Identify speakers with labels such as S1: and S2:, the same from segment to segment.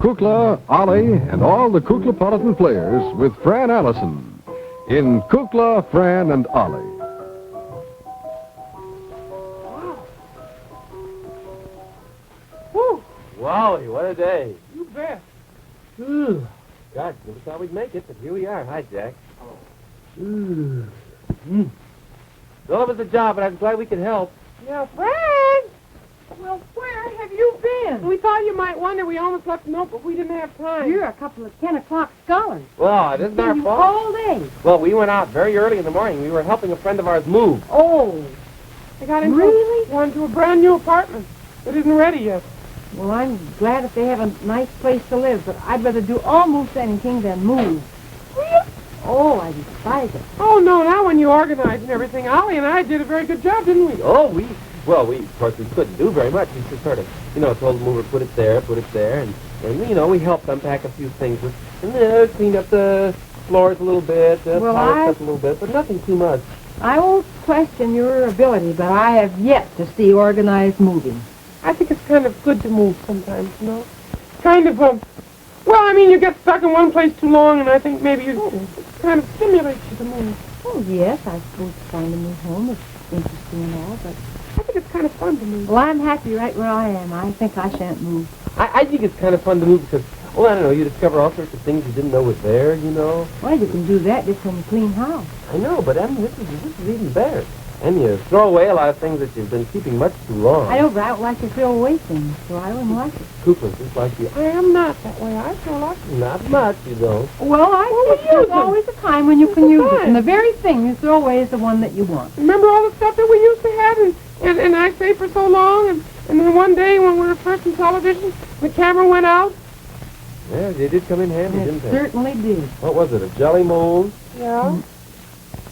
S1: Kukla, Ollie, and all the Kuklapolitan players with Fran Allison in Kukla, Fran and Ollie.
S2: Woo! Wowie, what a day.
S3: You bet.
S2: Ooh. God, never thought we'd make it, but here we are. Hi, Jack. Ooh. Well, it was a job, but I'm glad we could help.
S3: Yeah, Fran! Well, where have you been? We thought you might wonder. We almost left a note, but we didn't have time.
S4: You're a couple of 10 o'clock scholars.
S2: Well, it isn't our
S4: You
S2: fault.
S4: all day.
S2: Well, we went out very early in the morning. We were helping a friend of ours move.
S4: Oh.
S3: They got into,
S4: Really?
S3: into a brand new apartment that isn't ready yet.
S4: Well, I'm glad if they have a nice place to live, but I'd rather do almost anything than move. Oh, I despise it.
S3: Oh, no, now when you organized and everything, Ollie and I did a very good job, didn't we?
S2: Oh, of course, we couldn't do very much. We just sort of, told the mover, put it there, and we helped unpack a few things. And cleaned up the floors a little bit, polished up a little bit, but nothing too much.
S4: I won't question your ability, but I have yet to see organized moving.
S3: I think it's kind of good to move sometimes, Kind of, you get stuck in one place too long, and I think maybe it kind of stimulates you to move.
S4: Oh, yes, I suppose find a new home is interesting and all, but
S3: I think it's kind of fun to move.
S4: well, I'm happy right where I am. I think I shan't move.
S2: I think it's kind of fun to move because, I don't know, you discover all sorts of things you didn't know was there,
S4: Well, you can do that just from a clean house.
S2: I know, but this is even better. And you throw away a lot of things that you've been keeping much too long.
S4: I don't like to throw away things, so I don't like it.
S2: Kukla's just like you.
S3: I am not that way. I feel like
S2: Not much, you don't.
S4: Well, I think there's always a time when you can use it, and the very thing you throw away is the one that you want.
S3: Remember all the stuff that we used to have, and I saved for so long, and then one day when we were first in television, the camera went out.
S2: Yeah, they did come in handy,
S4: It
S2: didn't they?
S4: certainly did.
S2: What was it, a jelly mold?
S3: Yeah.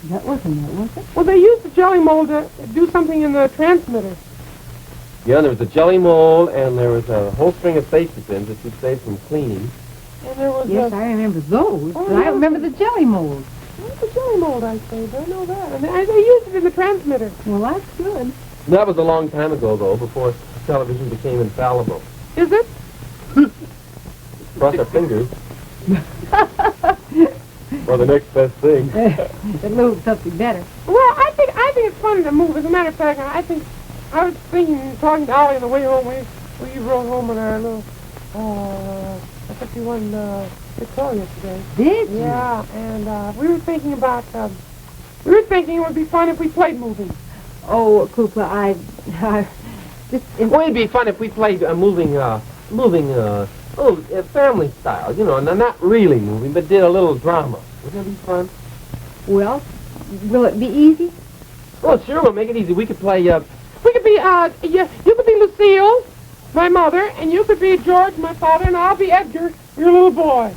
S4: That wasn't it, was it?
S3: Well, they used the jelly mold to do something in the transmitter.
S2: Yeah, there was a jelly mold, and there was a whole string of safety pins that you'd save from cleaning.
S3: And there was
S4: Yes, I remember those, but I don't remember the jelly mold.
S3: What's the jelly mold I saved? I know that. And they used it in the transmitter.
S4: Well, that's good.
S2: That was a long time ago, though, before television became infallible.
S3: Is it?
S2: Cross our fingers. For the next best thing.
S4: It moved something better.
S3: Well, I think it's fun to move. As a matter of fact, I was thinking, talking to Ollie on the way home. We rode home in our little, I took you one Victoria today.
S4: Did you?
S3: Yeah, and we were thinking it would be fun if we played moving.
S4: Oh, Kukla,
S2: Well, it'd be fun if we played moving, family style, not really moving, but did a little drama. Wouldn't that be fun?
S4: well, will it be easy?
S2: Oh, sure, we'll make it easy. We could play,
S3: We could be, you could be Lucille, my mother, and you could be George, my father, and I'll be Edgar, your little boy.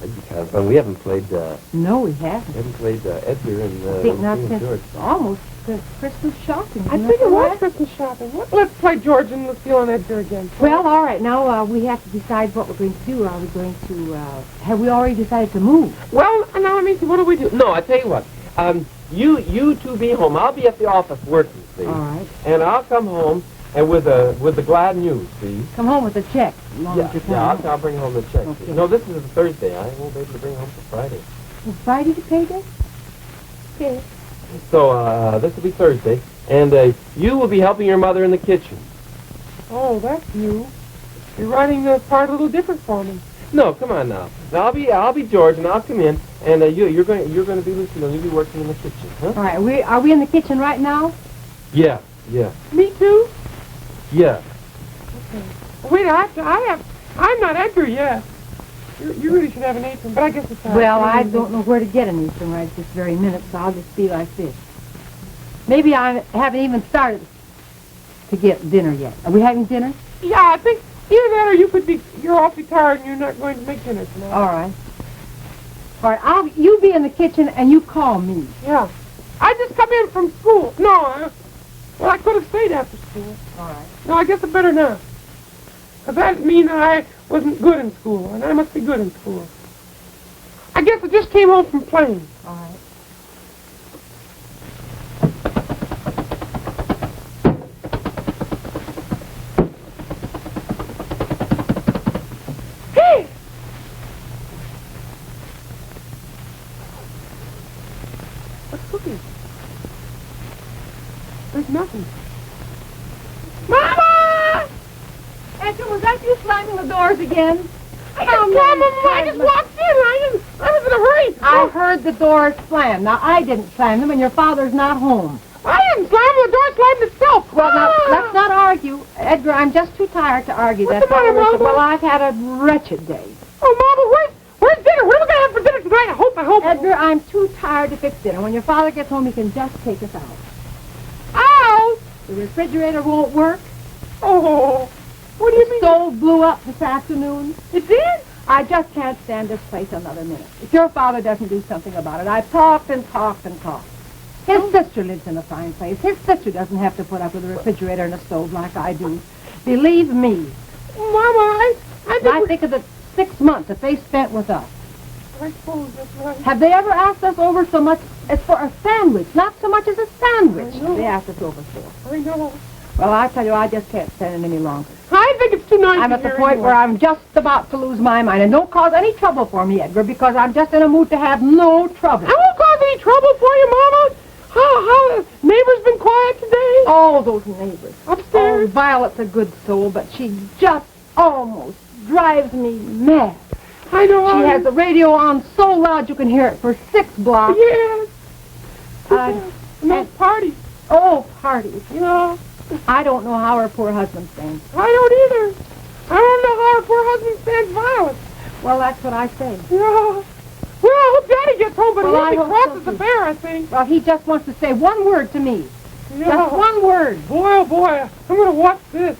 S2: that'd be kind of fun. We haven't played,
S4: No, we haven't.
S2: Edgar and,
S4: I think not
S2: Lucille and
S4: since
S2: George.
S4: almost since Christmas shopping.
S3: I think it was Christmas shopping. Let's play George and Lucille and Edgar again.
S4: Well, all right. Now we have to decide what we're going to do. Are we going to, have we already decided to move?
S3: Well, now let me see. What do we do?
S2: No, I tell you what. You two be home. I'll be at the office working, see?
S4: All right.
S2: And I'll come home and with the glad news, see?
S4: Come home with a check. As long as you're coming.
S2: I'll bring home the check.
S4: Okay.
S2: No, this is a Thursday. I won't be able to bring home for Friday.
S4: Is Friday the payday? Okay.
S2: So, this will be Thursday. And you will be helping your mother in the kitchen.
S3: Oh, that's you. You're writing the part a little different for me.
S2: No, come on now. Now I'll be George, and I'll come in, and you're going to be Lucille, and you'll be working in the kitchen, huh?
S4: All right. Are we in the kitchen right now?
S2: Yeah.
S3: Me too?
S2: Yeah.
S3: Okay. Wait, I'm not Edgar yet. You really should have an apron, but I guess it's all right.
S4: Well, I don't know where to get an apron right this very minute, so I'll just be like this. Maybe I haven't even started to get dinner yet. Are we having dinner?
S3: Yeah, I think either that or you're awfully tired and you're not going to make dinner tonight.
S4: All right. All right, you be in the kitchen and you call me.
S3: Yeah. I just come in from school. No, I could have stayed after school.
S4: All right.
S3: No, I guess I better not. Because that means that I wasn't good in school, and I must be good in school. I guess I just came home from playing.
S4: All right. Edgar, was that you slamming the doors again?
S3: I just walked in. I was in a hurry.
S4: I heard the doors slam. Now, I didn't slam them, and your father's not home.
S3: I didn't slam the door, slammed itself.
S4: Well, now, let's not argue. Edgar, I'm just too tired to argue.
S3: What's the matter, Mama?
S4: Well, I've had a wretched day.
S3: Oh, Mama, where's dinner? What are we going to have for dinner tonight? I hope.
S4: Edgar, I'm too tired to fix dinner. When your father gets home, he can just take us out.
S3: Ow!
S4: The refrigerator won't work.
S3: Oh, what do you mean?
S4: The stove blew up this afternoon.
S3: It did?
S4: I just can't stand this place another minute. If your father doesn't do something about it, I've talked and talked and talked. His sister lives in a fine place. His sister doesn't have to put up with a refrigerator and a stove like I do. Believe me.
S3: Mama,
S4: I think of the 6 months that they spent with us.
S3: I suppose that's right.
S4: Have they ever asked us over so much as for a sandwich? Not so much as a sandwich.
S3: I know.
S4: They asked us over for.
S3: I know.
S4: Well, I tell you, I just can't stand it any longer.
S3: I think it's too nice.
S4: I'm at the point where I'm just about to lose my mind. And don't cause any trouble for me, Edgar, because I'm just in a mood to have no trouble.
S3: I won't cause any trouble for you, Mama. How the neighbors been quiet today?
S4: Oh, those neighbors.
S3: Upstairs?
S4: Oh, Violet's a good soul, but she just almost drives me mad.
S3: I know.
S4: She has the radio on so loud you can hear it for 6 blocks.
S3: Yes. And those parties.
S4: Oh, parties.
S3: Yeah.
S4: I don't know how her poor husband stands.
S3: I don't either. I don't know how her poor husband stands Violet.
S4: Well, that's what I say.
S3: Yeah. Well, I hope Daddy gets home, but
S4: Well,
S3: he
S4: I hope
S3: crosses
S4: so,
S3: the
S4: too.
S3: bear, I think.
S4: Well, he just wants to say one word to me.
S3: Yeah.
S4: Just one word.
S3: Boy, oh boy, I'm going to watch this.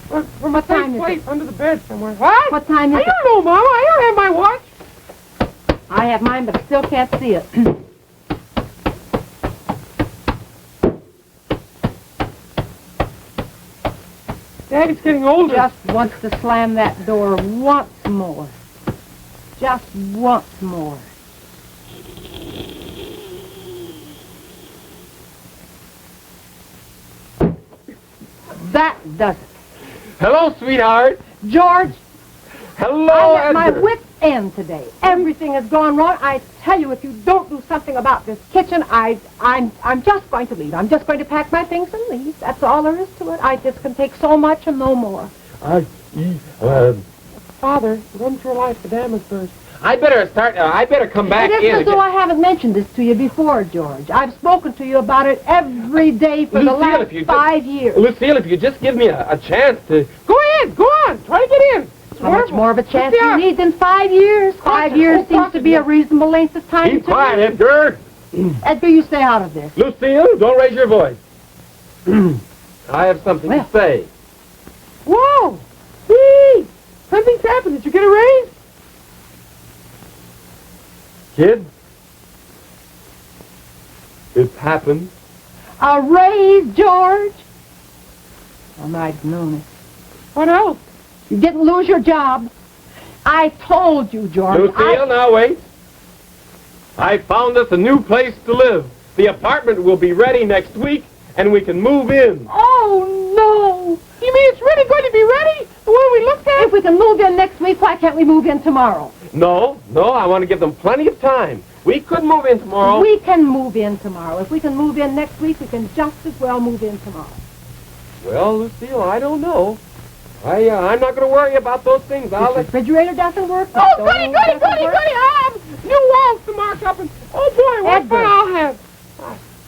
S3: From
S4: What
S3: a
S4: time
S3: safe
S4: is
S3: place
S4: it?
S3: under the bed somewhere. What?
S4: What time is
S3: I
S4: it?
S3: don't know, Mama. I don't have my watch.
S4: I have mine, but still can't see it.
S3: Daddy's getting older.
S4: Just wants to slam that door once more. Just once more. That does it.
S2: Hello, sweetheart.
S4: George,
S2: Hello,
S4: I'm at my
S2: Edgar.
S4: wit's end today. Everything has gone wrong. I tell you, if you don't do something about this kitchen, I'm just going to leave. I'm just going to pack my things and leave. That's all there is to it. I just can take so much and no more.
S3: Father, run for your life. The dam is burst.
S2: I better come back
S4: It
S2: in.
S4: isn't as though I haven't mentioned this to you before, George. I've spoken to you about it every day for the
S2: Lucille,
S4: last
S2: if you
S4: 5 years.
S2: Lucille, if you just give me a chance to...
S3: Go ahead. Go on. Try to get in. It's
S4: How much
S3: wonderful.
S4: more of a chance
S3: Let's
S4: do you
S3: see
S4: need than 5 years? 5 years seems
S3: Caution.
S4: to be a reasonable length of time.
S2: Keep
S4: to
S2: quiet,
S4: me.
S2: Edgar.
S4: Edgar, you stay out of this.
S2: Lucille, don't raise your voice. I have something
S4: Well.
S2: to say.
S3: Whoa. Hey, something's happened. Did you get a raise?
S2: Kid, it's happened.
S4: A raise, George? I might have known it.
S3: What else?
S4: You didn't lose your job. I told you, George.
S2: Lucille, now wait. I found us a new place to live. The apartment will be ready next week, and we can move in.
S4: Oh, no.
S3: You mean it's really going to be ready? The one we looked at?
S4: If we can move in next week, why can't we move in tomorrow?
S2: No, I want to give them plenty of time. We could move in tomorrow.
S4: We can move in tomorrow. If we can move in next week, we can just as well move in tomorrow.
S2: Well, Lucille, I don't know. I'm not going to worry about those things.
S4: The
S2: I'll let...
S4: refrigerator doesn't work. the
S3: Oh,
S4: stove
S3: goody.
S4: doesn't work.
S3: I have new walls to mark up. And, oh, boy, what
S4: Edgar.
S3: fun I'll have.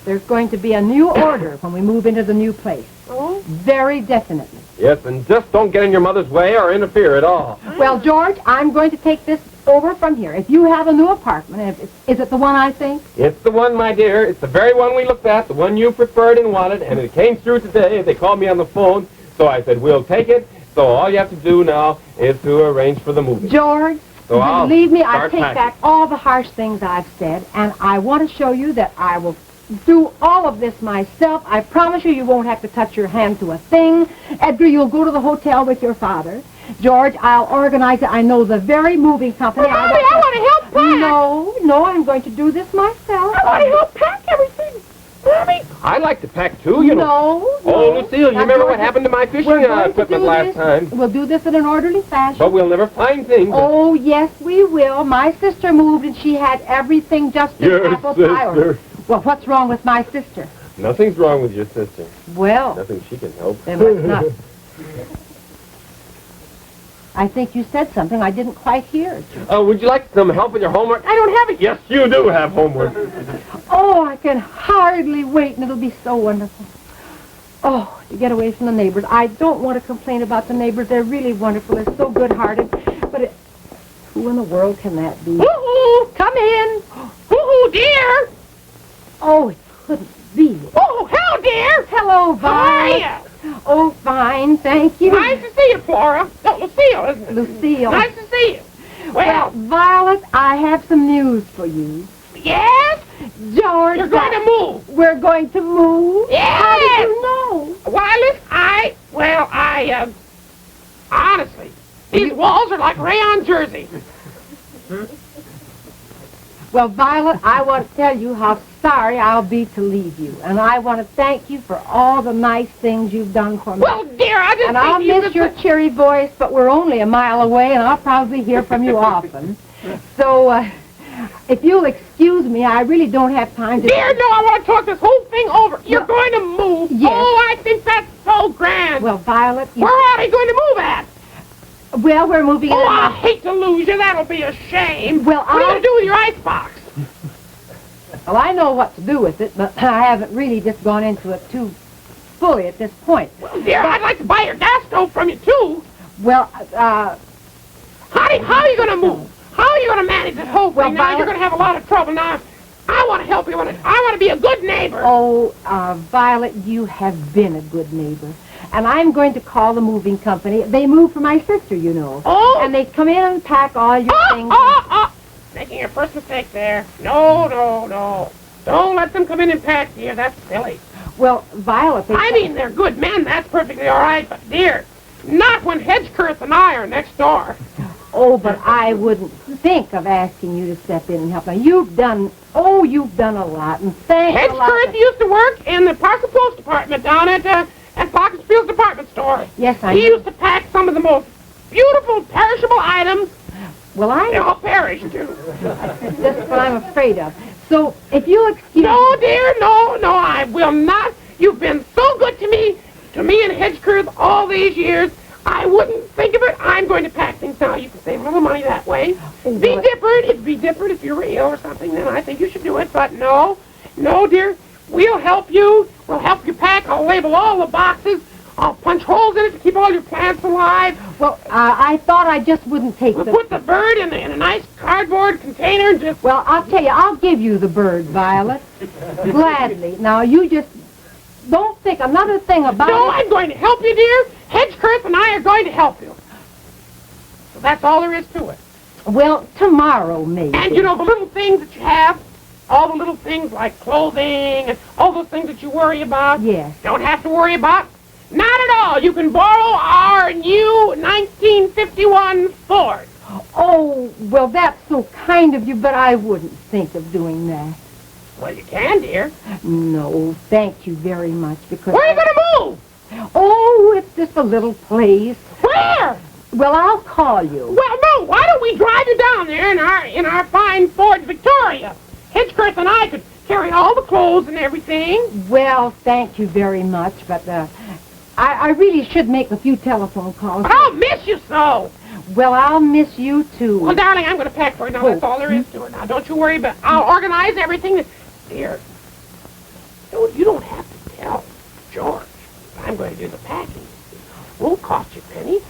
S4: There's going to be a new order when we move into the new place.
S3: Oh?
S4: Very definitely.
S2: Yes, and just don't get in your mother's way or interfere at all.
S4: Well, George, I'm going to take this over from here. If you have a new apartment, is it the one I think?
S2: It's the one, my dear. It's the very one we looked at, the one you preferred and wanted, and it came through today. They called me on the phone, so I said, we'll take it. So all you have to do now is to arrange for the moving.
S4: George,
S2: So I'll
S4: believe me, I
S2: start
S4: take
S2: packing.
S4: back all the harsh things I've said, and I want to show you that I will do all of this myself. I promise you, you won't have to touch your hand to a thing. Edgar, you'll go to the hotel with your father. George, I'll organize it. I know the very moving company.
S3: Mommy, I want to help pack.
S4: No, I'm going to do this myself.
S3: I want to help pack everything. Mommy.
S2: I like to pack, too, you know.
S4: No.
S2: Oh, Lucille, you
S4: Now,
S2: remember what
S4: George,
S2: happened to my fishing
S4: we're going to
S2: equipment
S4: do
S2: last
S4: this.
S2: time?
S4: We'll do this in an orderly fashion.
S2: But we'll never find things.
S4: Oh, yes, we will. My sister moved, and she had everything just as
S2: Your
S4: apple pie.
S2: sister.
S4: Well, what's wrong with my sister?
S2: Nothing's wrong with your sister.
S4: Well,
S2: Nothing she can help.
S4: then let's not. I think you said something. I didn't quite hear it.
S2: Would you like some help with your homework? I don't have it. Yes, you do have homework.
S4: Oh, I can hardly wait, and it'll be so wonderful. Oh, to get away from the neighbors. I don't want to complain about the neighbors. They're really wonderful. They're so good-hearted. But who in the world can that be?
S3: Hoo-hoo!
S4: Come in.
S3: Hoo-hoo, dear!
S4: Oh, it couldn't be.
S3: Oh, hello, dear!
S4: Hello,
S3: How are
S4: Violet.
S3: you?
S4: Oh, fine, thank you.
S3: Nice to see you, Flora. Oh, Lucille, isn't it?
S4: Lucille.
S3: Nice to see you.
S4: Well,
S3: Well,
S4: Violet, I have some news for you.
S3: yes?
S4: George,
S3: You're going to move.
S4: we're going to move.
S3: Yes!
S4: How did you know?
S3: Wireless, honestly, these walls are like rayon jerseys.
S4: Well, Violet, I want to tell you how sorry I'll be to leave you. And I want to thank you for all the nice things you've done for me.
S3: Well, dear, I just
S4: and
S3: think
S4: I'll
S3: you
S4: miss
S3: could
S4: your cheery voice, but we're only a mile away, and I'll probably hear from you often. So, if you'll excuse me, I really don't have time to...
S3: Dear, no, I want to talk this whole thing over. You're
S4: Well,
S3: going to move.
S4: yes.
S3: Oh, I think that's so grand.
S4: Well, Violet,
S3: Where are you going to move at?
S4: well, we're moving
S3: Oh,
S4: in.
S3: I hate to lose you. That'll be a shame.
S4: Well,
S3: what are you going to do with your icebox?
S4: Well, I know what to do with it, but I haven't really just gone into it too fully at this point.
S3: Well, dear, I'd like to buy your gas stove from you, too.
S4: Well,
S3: How are you going to move? How are you going to manage this whole thing?
S4: Well,
S3: Now,
S4: Violet-
S3: you're going to have a lot of trouble. Now, I want to help you. I want to be a good neighbor.
S4: Violet, you have been a good neighbor. And I'm going to call the moving company. They move for my sister, you know.
S3: Oh.
S4: And they come in and pack all your things.
S3: Making your first mistake there. No. Don't let them come in and pack, dear. That's silly.
S4: Well, Violet,
S3: I mean, they're good men. That's perfectly all right. But, dear, not when Hedgekirth and I are next door.
S4: Oh, but I wouldn't think of asking you to step in and help. Now, you've done a lot, and thanks a lot.
S3: Hedgekirth used to work in the Parker Post Department down at Parkersfield's department store.
S4: Yes, I
S3: He
S4: know.
S3: used to pack some of the most beautiful perishable items.
S4: Well,
S3: They all perish, too.
S4: that's what I'm afraid of. So, if you'll excuse
S3: No, dear, no, I will not. You've been so good to me and Hedgekirth all these years. I wouldn't think of it. I'm going to pack things now. You can save a little money that way.
S4: Oh,
S3: Be
S4: but-
S3: different. It'd be different if you were ill or something. Then I think you should do it. But no, dear. We'll help you. We'll help you pack. I'll label all the boxes. I'll punch holes in it to keep all your plants alive.
S4: Well, I thought I just wouldn't take
S3: We'll
S4: the...
S3: put the bird in a nice cardboard container and just...
S4: Well, I'll tell you, I'll give you the bird, Violet. Gladly. Now, you just don't think another thing about
S3: No,
S4: it.
S3: I'm going to help you, dear. Hedgekirth and I are going to help you. So that's all there is to it.
S4: Well, tomorrow, maybe.
S3: And, you know, the little things that you have, all the little things like clothing and all those things that you worry about,
S4: Yes.
S3: don't have to worry about. Not at all. You can borrow our new 1951 Ford.
S4: Oh, well, that's so kind of you, but I wouldn't think of doing that.
S3: Well, you can, dear.
S4: No, thank you very much, because...
S3: Where are you going to move?
S4: Oh, it's just a little place.
S3: Where?
S4: Well, I'll call you.
S3: Well, no, why don't we drive you down there in our fine Ford Victoria? Hedgekirth and I could carry all the clothes and everything.
S4: Well, thank you very much, but I really should make a few telephone calls.
S3: But I'll miss you so.
S4: Well, I'll miss you, too.
S3: Well, darling, I'm going to pack for you now. That's all there is to it. Now, don't you worry about I'll organize everything. Dear, you don't have to tell George I'm going to do the packing. Won't cost you pennies.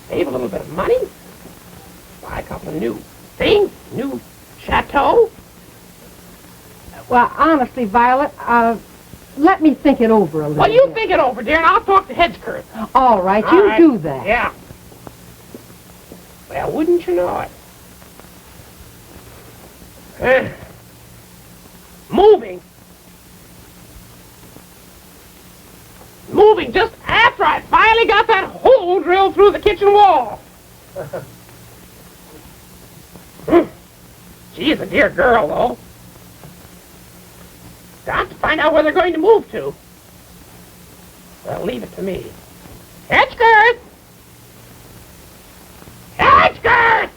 S3: Save a little bit of money. Buy a couple of new things. New chateau.
S4: Well, honestly, Violet, let me think it over a little
S3: Well, you
S4: bit.
S3: think it over, dear, and I'll talk to Hedgekirth.
S4: All right,
S3: All
S4: you
S3: right.
S4: do that.
S3: Yeah. Well, wouldn't you know it? Moving just after I finally got that hole drilled through the kitchen wall. She's a dear girl, though. Got to find out where they're going to move to. Well, leave it to me. Hedgekirth! Hedgekirth!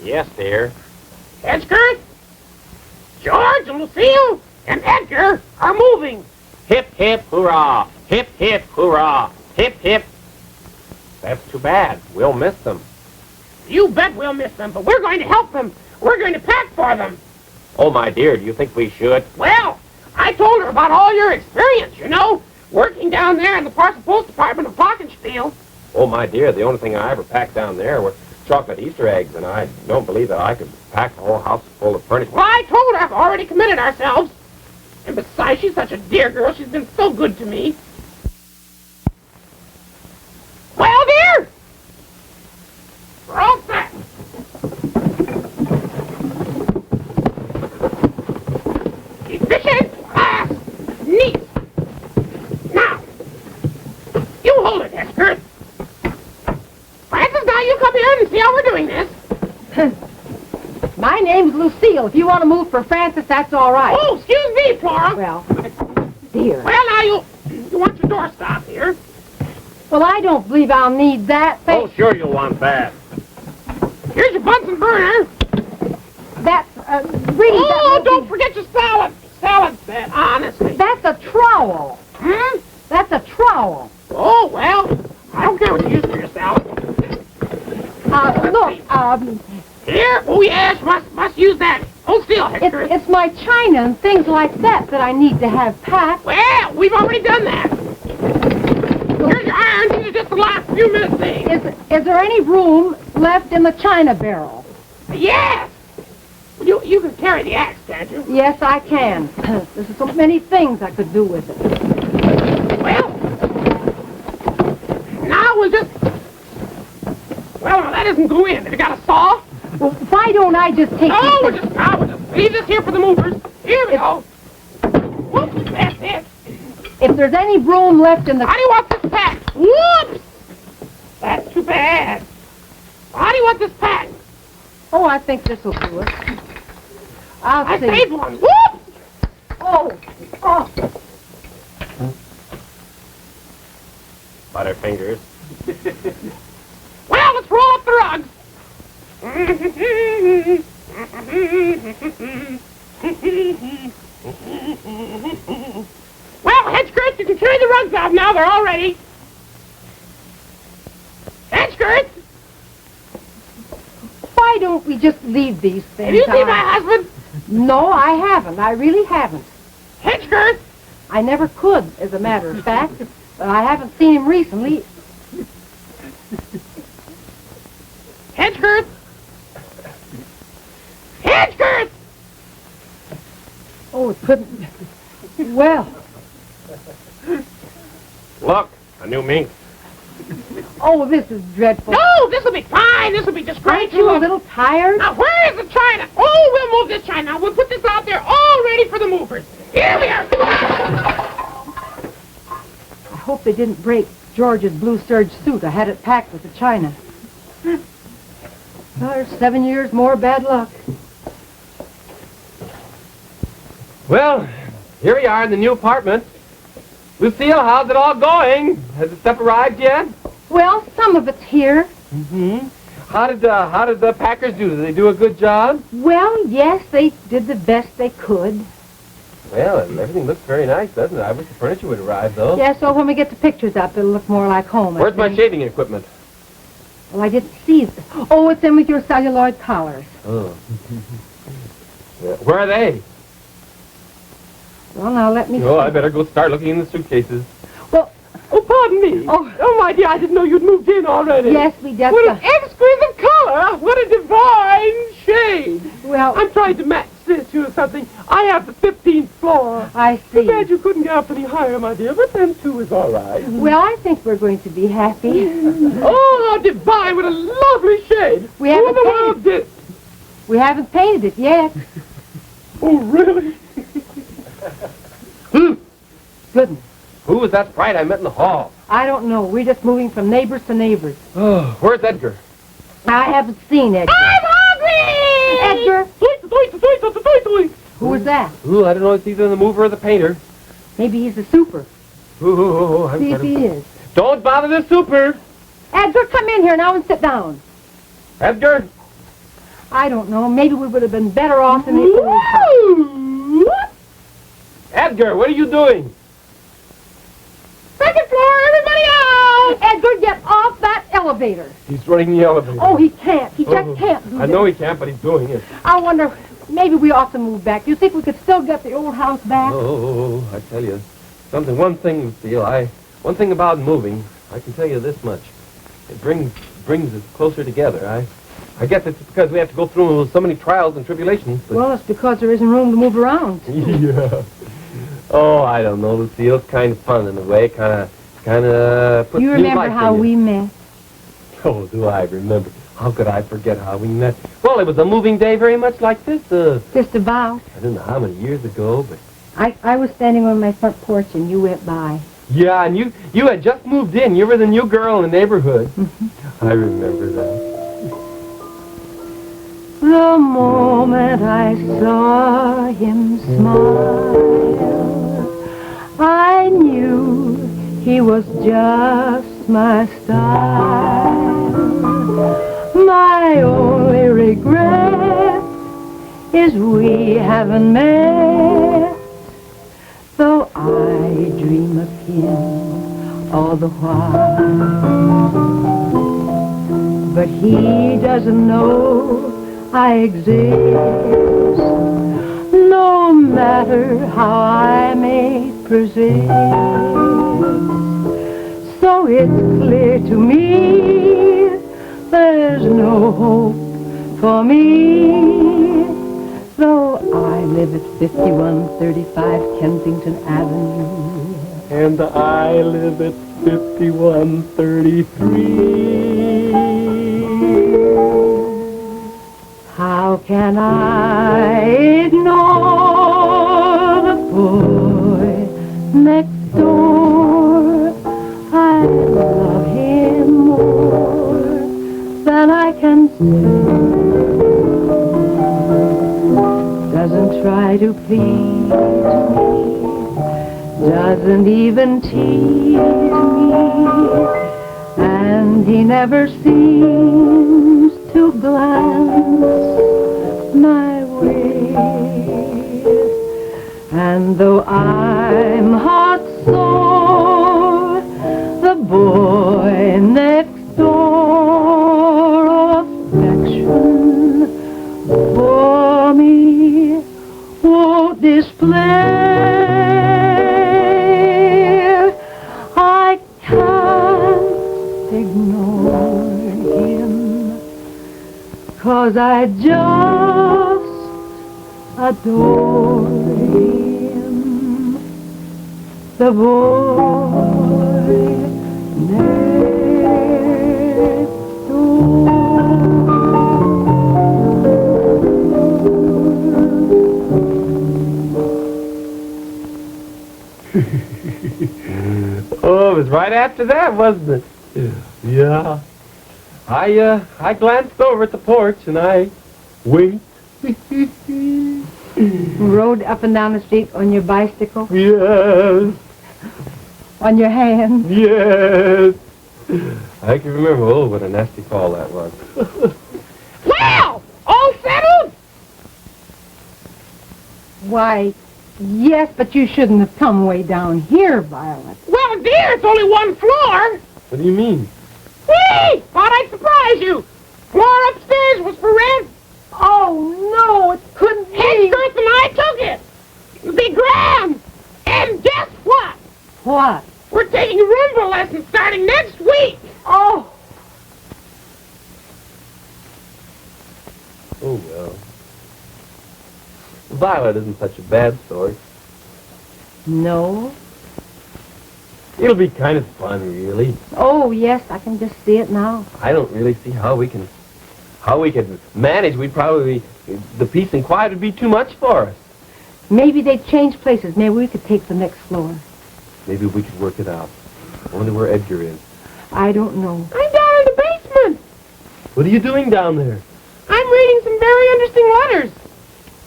S2: Yes, dear.
S3: Hedgekirth, George and Lucille and Edgar are moving.
S2: Hip, hip, hurrah. Hip, hip, hurrah. Hip, hip. That's too bad. We'll miss them.
S3: You bet we'll miss them, but we're going to help them. We're going to pack for them.
S2: Oh, my dear, do you think we should?
S3: Well, I told her about all your experience, you know, working down there in the Parcel Post Department of Glockenspiel.
S2: Oh, my dear, the only thing I ever packed down there were chocolate Easter eggs, and I don't believe that I could pack a whole house full of furniture.
S3: Well, I told her I've already committed ourselves. And besides, she's such a dear girl. She's been so good to me. Well, dear, we're all set. Efficient, fast, neat. Now, you hold it, Edgar. Francis, now you come here and see how we're doing this.
S4: My name's Lucille. If you want to move for Francis, that's all right.
S3: Oh, excuse me, Flora.
S4: Well, dear.
S3: Well, now you want your doorstop here.
S4: Well, I don't believe I'll need that.
S2: Oh, sure you'll want that.
S3: Here's your Bunsen burner.
S4: That's, really...
S3: Oh, don't forget your salad set, honestly.
S4: That's a trowel.
S3: Hmm?
S4: That's a trowel.
S3: Oh, well, I don't care what you use for your salad.
S4: Look,
S3: Here, oh yes, must use that. Hold still, Hector.
S4: it's my china and things like that I need to have packed.
S3: Well, we've already done that. Here's your iron. These are just the last few minutes thing.
S4: Is there any room left in the china barrel?
S3: Yes. You can carry the axe, can't you?
S4: Yes, I can. There's so many things I could do with it.
S3: Well, now we'll just... Well, that doesn't go in. Have you got a saw?
S4: Well, why don't I just take
S3: No,
S4: this?
S3: we'll just leave this here for the movers. Here we go. Whoops, that's it.
S4: If there's any room left in the...
S3: How do you want this packed? Whoops! That's too bad. How do you want this packed?
S4: Oh, I think this will do it. I'll
S3: I
S4: see.
S3: saved one. Whoops!
S4: Oh.
S2: Butterfingers.
S3: Well, let's roll up the rugs. Well, Hedgeskirt, you can carry the rugs out now. They're all ready. Hedgeskirt,
S4: Why don't we just leave these things?
S3: have you seen my husband?
S4: No, I haven't. I really haven't.
S3: Hedgeskirt,
S4: I never could, as a matter of fact. But I haven't seen him recently.
S3: Hedgeskirt, Hedgeskirt.
S4: Oh, it couldn't... Well,
S2: Look, a new mink.
S4: oh, this is dreadful.
S3: No, this will be fine. This will be just great.
S4: Aren't you a little tired?
S3: Now, where is the china? Oh, we'll move this china. We'll put this out there all ready for the movers. Here we are.
S4: I hope they didn't break George's blue serge suit. I had it packed with the china. Well, there's 7 years more bad luck.
S2: Well, here we are in the new apartment. Lucille, how's it all going? Has the stuff arrived yet?
S4: Well, some of it's here.
S2: Mm-hmm. How did the packers do? Did they do a good job?
S4: Well, yes, they did the best they could.
S2: Well, everything looks very nice, doesn't it? I wish the furniture would arrive, though.
S4: Yeah, so when we get the pictures up, it'll look more like home. I
S2: Where's my
S4: think.
S2: shaving equipment?
S4: Well, I didn't see it. Oh, it's in with your celluloid collars.
S2: Oh. Yeah, where are they?
S4: Well, now let me see.
S2: Oh, I better go start looking in the suitcases.
S4: Well,
S3: Oh, pardon me.
S4: Oh.
S3: My dear, I didn't know you'd moved in already.
S4: yes, we just...
S3: What an exquisite color. What a divine shade.
S4: well,
S3: I'm trying to match this to something. I have the 15th floor.
S4: I
S3: Too
S4: see.
S3: bad you couldn't get up any higher, my dear, but then 2 is all right.
S4: Well, I think we're going to be happy.
S3: Oh, how divine. What a lovely shade.
S4: We
S3: Who
S4: haven't
S3: in the world did...
S4: We haven't painted it yet.
S3: Oh, really?
S4: Goodness.
S2: Who was that sprite I met in the hall?
S4: I don't know. We're just moving from neighbors to neighbors.
S2: Oh, where's Edgar?
S4: I haven't seen Edgar.
S3: I'm hungry!
S4: Edgar?
S3: Who
S4: Who was that?
S2: Ooh, I don't know. It's either the mover or the painter.
S4: Maybe he's the super.
S2: Ooh, I'm
S4: See if
S2: trying
S4: he
S2: to...
S4: is.
S2: Don't bother the super.
S4: Edgar, come in here now and sit down.
S2: Edgar?
S4: I don't know. Maybe we would have been better off in the old house.
S2: Edgar, what are you doing?
S3: Second floor, everybody out!
S4: Edgar, get off that elevator.
S2: He's running the elevator.
S4: Oh, he can't. He just can't do
S2: I know he can't, but he's doing it.
S4: I wonder, maybe we ought to move back. Do you think we could still get the old house back?
S2: Oh, I tell you. One thing, Lucille, one thing about moving, I can tell you this much. It brings us closer together. I guess it's because we have to go through so many trials and tribulations. But...
S4: Well, it's because there isn't room to move around.
S2: Yeah. Oh, I don't know, Lucille. It's kind of fun in a way. Kind of puts
S4: You
S2: new
S4: remember
S2: life
S4: how
S2: in you.
S4: we met?
S2: Oh, do I remember? How could I forget how we met? Well, it was a moving day very much like this.
S4: Just about.
S2: I don't know how many years ago, but...
S4: I was standing on my front porch and you went by.
S2: Yeah, and you had just moved in. You were the new girl in the neighborhood.
S4: Mm-hmm.
S2: I remember that.
S4: The moment I saw him smile, I knew he was just my style. My only regret is we haven't met, though I dream of him all the while. But he doesn't know I exist, no matter how I may present. So it's clear to me there's no hope for me, though I live at 5135 Kensington Avenue.
S2: And I live at 5133.
S4: How can I ignore the boy next door? I love him more than I can say. Doesn't try to please me, doesn't even tease me, and he never seems to glance my way. And though I'm heart sore, the boy next door affection for me won't display. I can't ignore him, 'cause I just adore him. The boy next door.
S2: Oh, it was right after that, wasn't it? Yeah. I glanced over at the porch and I winked.
S4: Rode up and down the street on your bicycle?
S2: Yes.
S4: On your hand?
S2: Yes. I can remember, oh, what a nasty fall that was.
S3: Well, all settled?
S4: Why, yes, but you shouldn't have come way down here, Violet.
S3: Well, dear, it's only one floor.
S2: What do you mean?
S3: Whee! Thought I'd surprise you. Floor upstairs was for rent.
S4: Oh, no, it couldn't be.
S3: Edgar and I took it. It'll be grand. And guess what?
S4: What?
S3: We're taking Roomba lessons starting next week.
S4: Oh,
S2: Oh, well. Violet isn't such a bad story.
S4: no.
S2: It'll be kind of fun, really.
S4: Oh, yes, I can just see it now.
S2: I don't really see how we can manage. The peace and quiet would be too much for us.
S4: Maybe they'd change places. Maybe we could take the next floor.
S2: Maybe we could work it out. I wonder where Edgar is.
S4: I don't know.
S3: I'm down in the basement.
S2: What are you doing down there?
S3: I'm reading some very interesting letters.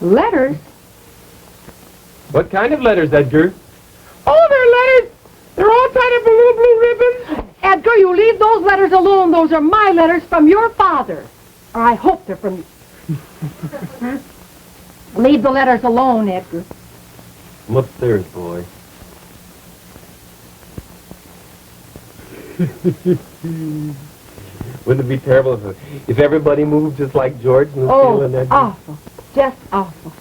S4: Letters?
S2: What kind of letters, Edgar?
S3: Oh, they're letters. They're all tied up in little blue ribbons.
S4: Edgar, you leave those letters alone. Those are my letters from your father. Or I hope they're from you. Leave the letters alone, Edgar.
S2: I'm upstairs, boy. Wouldn't it be terrible if everybody moved just like George and Lucille and Edgar?
S4: Awful. Just awful.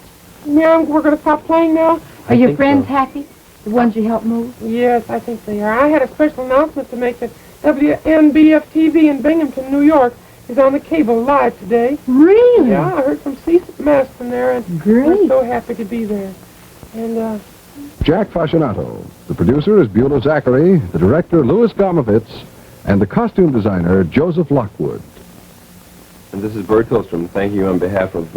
S3: Yeah, we're going to stop playing now?
S4: Are your
S2: think
S4: friends
S2: so.
S4: happy? The ones you helped move?
S3: Yes, I think they are. I had a special announcement to make that WNBF-TV in Binghamton, New York is on the cable live today.
S4: Really?
S3: Yeah, I heard from Cecil Maston there, and
S4: Great.
S3: we're so happy to be there. And,
S1: Jack Fascinato. The producer is Beulah Zachary, the director Louis Gomovitz, and the costume designer Joseph Lockwood.
S2: And this is Bert Hillstrom. Thank you on behalf of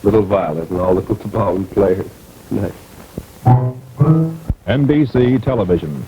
S2: Little Violet and all the Kukla players. Nice.
S5: NBC Television.